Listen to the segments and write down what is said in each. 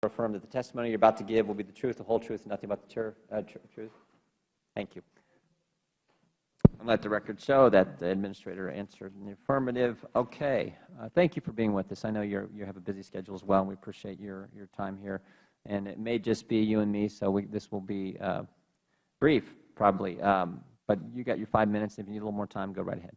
affirm that the testimony you are about to give will be the truth, the whole truth, and nothing but the truth? Thank you. And let the record show that the Administrator answered in the affirmative. Okay. Thank you for being with us. I know you have a busy schedule as well, and we appreciate your time here. And it may just be you and me, so this will be brief, probably. But you got your 5 minutes. If you need a little more time, go right ahead.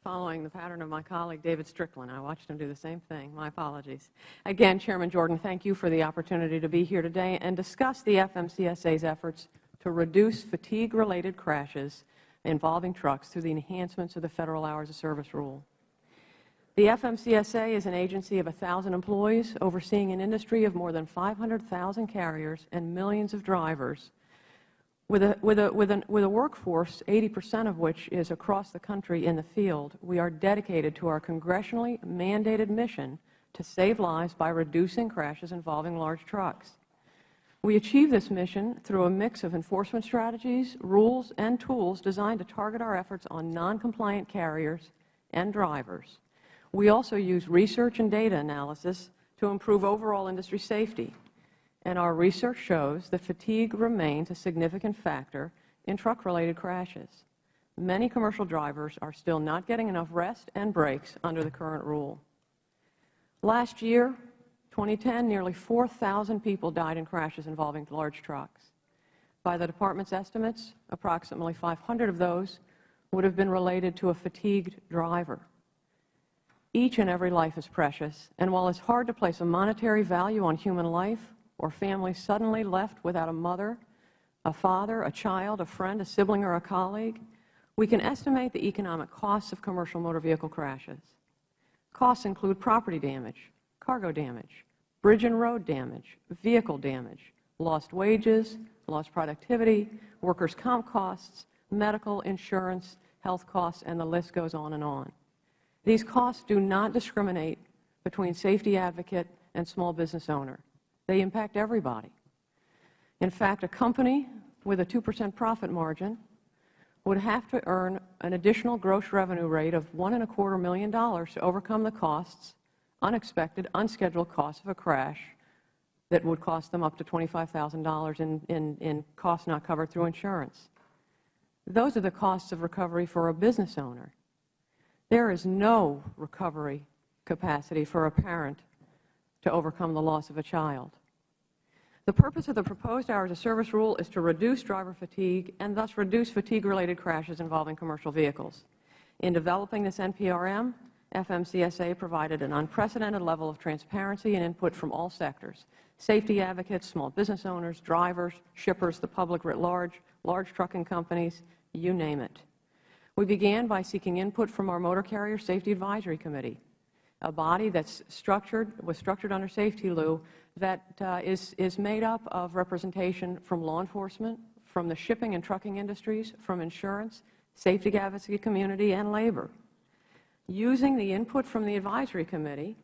Following the pattern of my colleague David Strickland, I watched him do the same thing. My apologies. Again, Chairman Jordan, thank you for the opportunity to be here today and discuss the FMCSA's efforts to reduce fatigue-related crashes involving trucks through the enhancements of the Federal Hours of Service Rule. The FMCSA is an agency of 1,000 employees overseeing an industry of more than 500,000 carriers and millions of drivers, with a workforce, 80% of which is across the country in the field. We are dedicated to our congressionally mandated mission to save lives by reducing crashes involving large trucks. We achieve this mission through a mix of enforcement strategies, rules, and tools designed to target our efforts on non-compliant carriers and drivers. We also use research and data analysis to improve overall industry safety. And our research shows that fatigue remains a significant factor in truck-related crashes. Many commercial drivers are still not getting enough rest and breaks under the current rule. Last year, 2010, nearly 4,000 people died in crashes involving large trucks. By the Department's estimates, approximately 500 of those would have been related to a fatigued driver. Each and every life is precious, and while it's hard to place a monetary value on human life, or families suddenly left without a mother, a father, a child, a friend, a sibling, or a colleague, we can estimate the economic costs of commercial motor vehicle crashes. Costs include property damage, cargo damage, bridge and road damage, vehicle damage, lost wages, lost productivity, workers' comp costs, medical, insurance, health costs, and the list goes on and on. These costs do not discriminate between safety advocate and small business owner. They impact everybody. In fact, a company with a 2% profit margin would have to earn an additional gross revenue rate of $1.25 million to overcome the costs, unexpected, unscheduled costs of a crash that would cost them up to $25,000 in costs not covered through insurance. Those are the costs of recovery for a business owner. There is no recovery capacity for a parent to overcome the loss of a child. The purpose of the proposed hours of service rule is to reduce driver fatigue and thus reduce fatigue-related crashes involving commercial vehicles. In developing this NPRM, FMCSA provided an unprecedented level of transparency and input from all sectors: safety advocates, small business owners, drivers, shippers, the public writ large, large trucking companies, you name it. We began by seeking input from our Motor Carrier Safety Advisory Committee, a body was structured under safety law that is made up of representation from law enforcement, from the shipping and trucking industries, from insurance, safety advocacy community, and labor. Using the input from the advisory committee,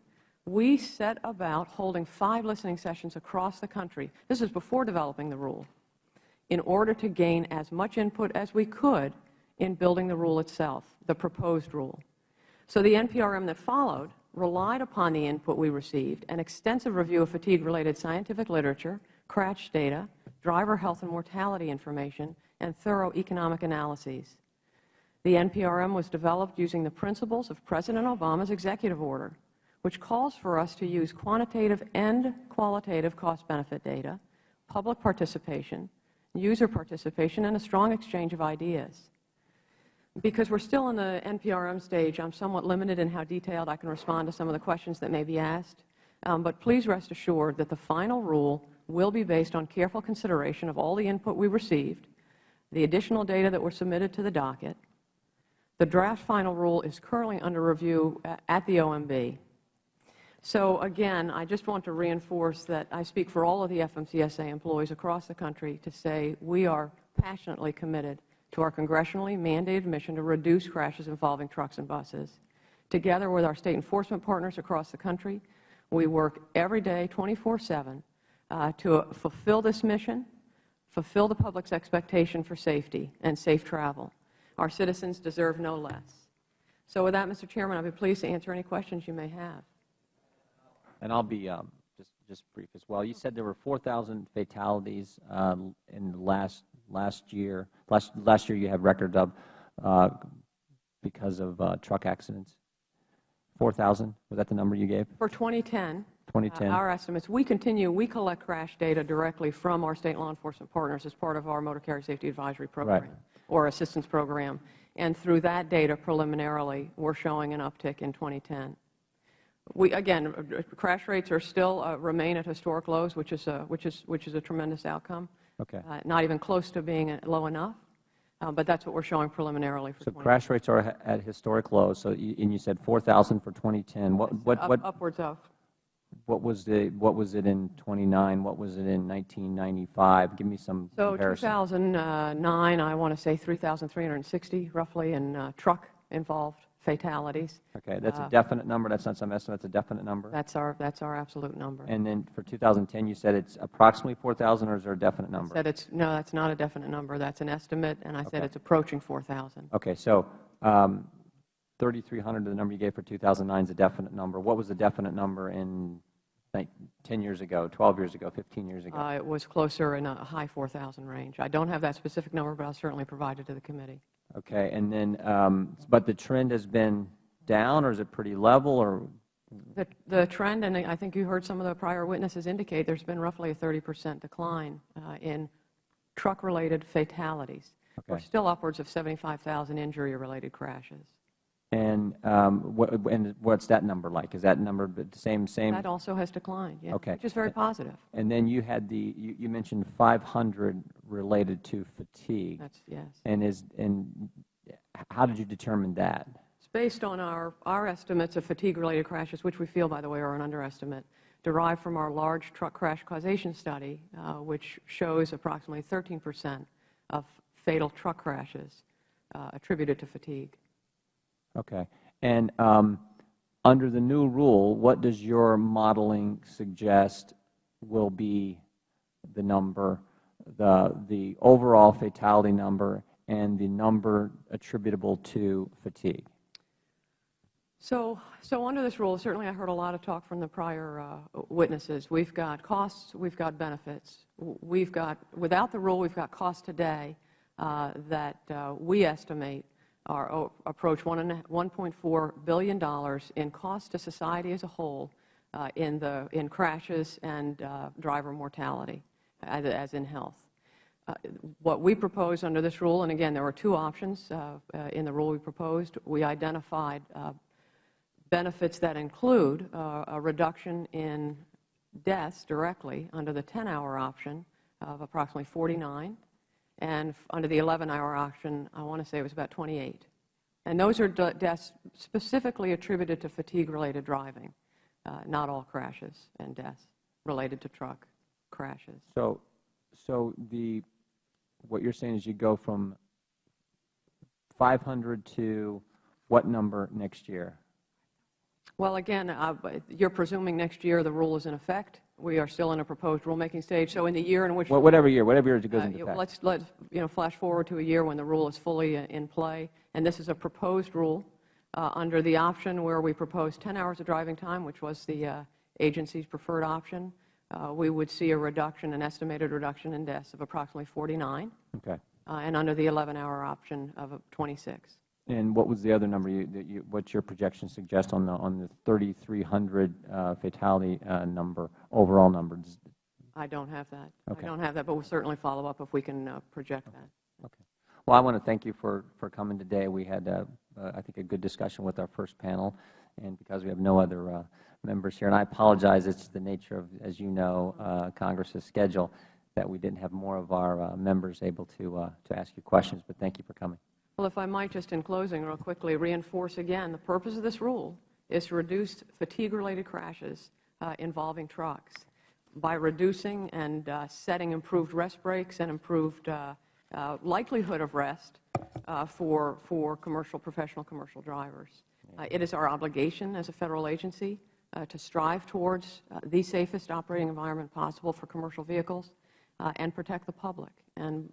we set about holding 5 listening sessions across the country. This is before developing the rule, in order to gain as much input as we could in building the rule itself, the proposed rule. So the NPRM that followed relied upon the input we received, an extensive review of fatigue-related scientific literature, crash data, driver health and mortality information, and thorough economic analyses. The NPRM was developed using the principles of President Obama's executive order, which calls for us to use quantitative and qualitative cost-benefit data, public participation, user participation, and a strong exchange of ideas. Because we're still in the NPRM stage, I'm somewhat limited in how detailed I can respond to some of the questions that may be asked. But please rest assured that the final rule will be based on careful consideration of all the input we received, the additional data that were submitted to the docket. The draft final rule is currently under review at the OMB. So again, I just want to reinforce that I speak for all of the FMCSA employees across the country to say we are passionately committed to our congressionally mandated mission to reduce crashes involving trucks and buses. Together with our state enforcement partners across the country, we work every day, 24/7, to fulfill this mission, fulfill the public's expectation for safety and safe travel. Our citizens deserve no less. So with that, Mr. Chairman, I'll be pleased to answer any questions you may have. And I'll be just brief as well. You said there were 4,000 fatalities in the last year. Last year you had record of because of truck accidents. 4,000, was that the number you gave? For 2010, 2010. Our estimates, we collect crash data directly from our state law enforcement partners as part of our Motor Carrier Safety Advisory Program, Right, or assistance program. And through that data, preliminarily, we're showing an uptick in 2010. Again, crash rates are still remain at historic lows, which is a tremendous outcome. Okay. Not even close to being low enough, but that's what we're showing preliminarily for. So crash rates are at historic lows. So and you said 4,000 for 2010. Upwards of. What was it in 29? What was it in 1995? Give me some comparison. So 2009, I want to say 3,360 roughly in truck involved fatalities. Okay, that's a definite number. That's not some estimate. That's a definite number. That's our absolute number. And then for 2010, you said it's approximately 4,000, or is there a definite number? I said no, that's not a definite number. That's an estimate, and I said it's approaching 4,000. Okay, so 3,300, the number you gave for 2009 is a definite number. What was the definite number in 10 years ago, 12 years ago, 15 years ago? It was closer in a high 4,000 range. I don't have that specific number, but I'll certainly provide it to the committee. Okay, and then, but the trend has been down, or is it pretty level, or? The trend, and I think you heard some of the prior witnesses indicate, there's been roughly a 30% decline in truck-related fatalities. Okay. We're still upwards of 75,000 injury-related crashes. And what's that number like? Is that number the same? That also has declined, yeah, Okay. which is very positive. And then you had you mentioned 500 related to fatigue. That's, yes. And how did you determine that? It's based on our estimates of fatigue-related crashes, which we feel, by the way, are an underestimate, derived from our large truck crash causation study, which shows approximately 13% of fatal truck crashes attributed to fatigue. Okay. And under the new rule, what does your modeling suggest will be the number, the overall fatality number, and the number attributable to fatigue? So under this rule, certainly I heard a lot of talk from the prior witnesses. We've got costs, we've got benefits. Without the rule, we've got costs today that we estimate approach $1.4 billion in cost to society as a whole in crashes and driver mortality, as in health. What we propose under this rule, and again, there were two options in the rule we proposed. We identified benefits that include a reduction in deaths directly under the 10-hour option of approximately 49. And under the 11-hour option, I want to say it was about 28. And those are deaths specifically attributed to fatigue-related driving, not all crashes and deaths related to truck crashes. So what you're saying is you go from 500 to what number next year? Well, again, you're presuming next year the rule is in effect. We are still in a proposed rulemaking stage. So in the year in which whatever year it goes into effect. Let's flash forward to a year when the rule is fully in play, and this is a proposed rule under the option where we propose 10 hours of driving time, which was the agency's preferred option. We would see an estimated reduction in deaths of approximately 49. Okay. And under the 11-hour option of 26. And what was the other number? What's your projection suggest on the 3,300 fatality number, overall number? I don't have that. Okay. I don't have that, but we'll certainly follow up if we can project that. Okay. Well, I want to thank you for coming today. We had, I think, a good discussion with our first panel, and because we have no other members here, and I apologize, it's the nature of, as you know, Congress's schedule, that we didn't have more of our members able to ask you questions, but thank you for coming. Well, if I might just in closing real quickly reinforce again, the purpose of this rule is to reduce fatigue-related crashes involving trucks by reducing and setting improved rest breaks and improved likelihood of rest for professional commercial drivers. It is our obligation as a Federal agency to strive towards the safest operating environment possible for commercial vehicles and protect the public. And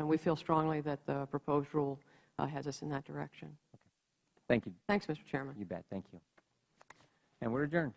we feel strongly that the proposed rule has us in that direction. Thank you. Thanks, Mr. Chairman. You bet. Thank you. And we're adjourned.